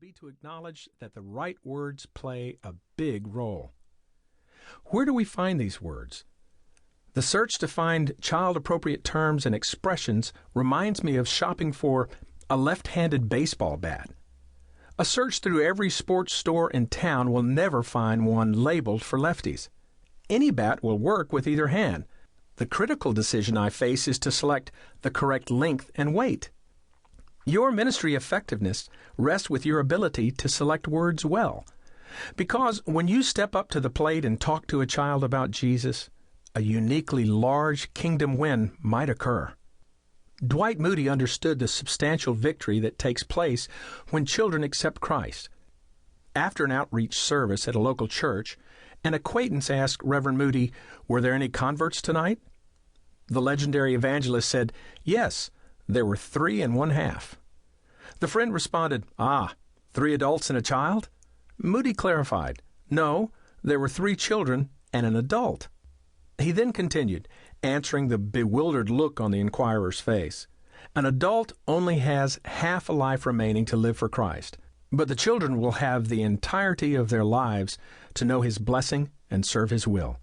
be to acknowledge that the right words play a big role. Where do we find these words? The search to find child-appropriate terms and expressions reminds me of shopping for a left-handed baseball bat. A search through every sports store in town will never find one labeled for lefties. Any bat will work with either hand. The critical decision I face is to select the correct length and weight. Your ministry effectiveness rests with your ability to select words well. Because when you step up to the plate and talk to a child about Jesus, a uniquely large kingdom win might occur. Dwight Moody understood the substantial victory that takes place when children accept Christ. After an outreach service at a local church, an acquaintance asked Reverend Moody, "Were there any converts tonight?" The legendary evangelist said, "Yes, there were 3 1/2." The friend responded, 3 adults and a child?" Moody clarified, "No, there were 3 children and an adult." He then continued, answering the bewildered look on the inquirer's face. "An adult only has half a life remaining to live for Christ, but the children will have the entirety of their lives to know His blessing and serve His will."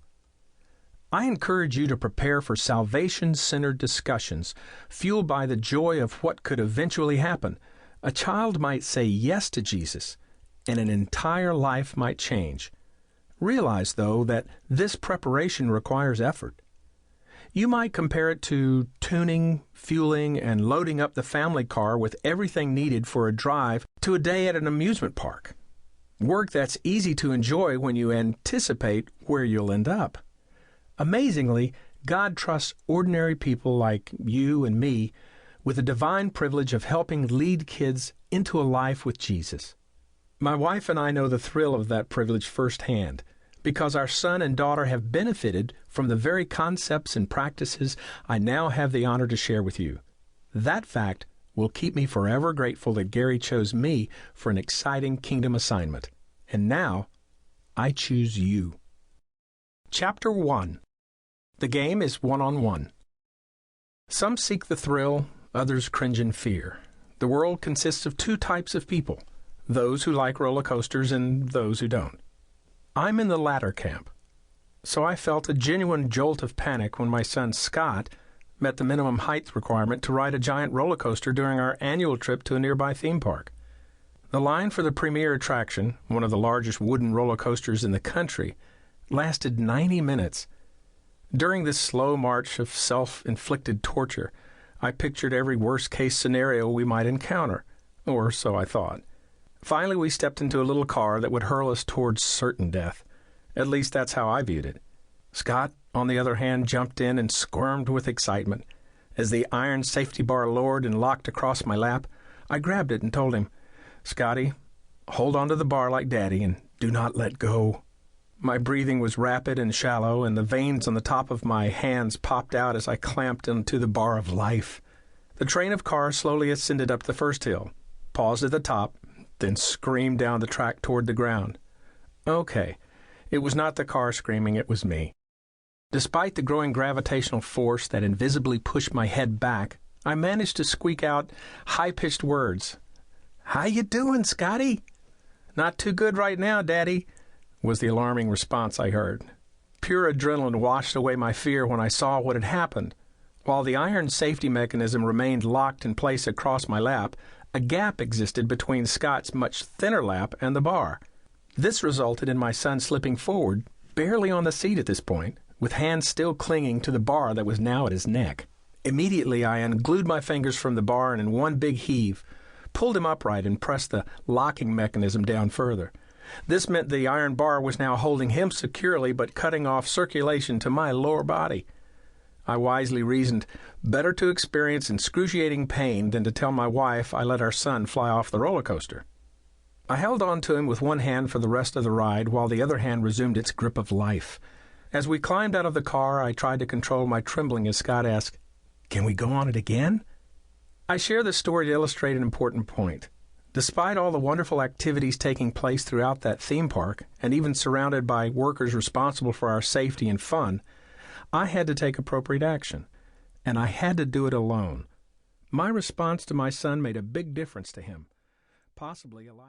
I encourage you to prepare for salvation-centered discussions, fueled by the joy of what could eventually happen. A child might say yes to Jesus, and an entire life might change. Realize, though, that this preparation requires effort. You might compare it to tuning, fueling, and loading up the family car with everything needed for a drive to a day at an amusement park. Work that's easy to enjoy when you anticipate where you'll end up. Amazingly, God trusts ordinary people like you and me with the divine privilege of helping lead kids into a life with Jesus. My wife and I know the thrill of that privilege firsthand, because our son and daughter have benefited from the very concepts and practices I now have the honor to share with you. That fact will keep me forever grateful that Gary chose me for an exciting kingdom assignment. And now, I choose you. Chapter 1. The game is one-on-one. Some seek the thrill, others cringe in fear. The world consists of 2 types of people, those who like roller coasters and those who don't. I'm in the latter camp. So I felt a genuine jolt of panic when my son Scott met the minimum height requirement to ride a giant roller coaster during our annual trip to a nearby theme park. The line for the premier attraction, one of the largest wooden roller coasters in the country, lasted 90 minutes. During this slow march of self-inflicted torture, I pictured every worst-case scenario we might encounter, or so I thought. Finally, we stepped into a little car that would hurl us towards certain death. At least that's how I viewed it. Scott, on the other hand, jumped in and squirmed with excitement. As the iron safety bar lowered and locked across my lap, I grabbed it and told him, "Scotty, hold onto the bar like Daddy and do not let go." My breathing was rapid and shallow, and the veins on the top of my hands popped out as I clamped into the bar of life. The train of cars slowly ascended up the first hill, paused at the top, then screamed down the track toward the ground. Okay, it was not the car screaming, it was me. Despite the growing gravitational force that invisibly pushed my head back, I managed to squeak out high-pitched words. "How you doing, Scotty?" "Not too good right now, Daddy," was the alarming response I heard. Pure adrenaline washed away my fear when I saw what had happened. While the iron safety mechanism remained locked in place across my lap, a gap existed between Scott's much thinner lap and the bar. This resulted in my son slipping forward, barely on the seat at this point, with hands still clinging to the bar that was now at his neck. Immediately, I unglued my fingers from the bar and in one big heave, pulled him upright and pressed the locking mechanism down further. This meant the iron bar was now holding him securely but cutting off circulation to my lower body. I wisely reasoned, better to experience excruciating pain than to tell my wife I let our son fly off the roller coaster. I held on to him with one hand for the rest of the ride while the other hand resumed its grip of life. As we climbed out of the car, I tried to control my trembling as Scott asked, "Can we go on it again?" I share this story to illustrate an important point. Despite all the wonderful activities taking place throughout that theme park, and even surrounded by workers responsible for our safety and fun, I had to take appropriate action, and I had to do it alone. My response to my son made a big difference to him, possibly a lot.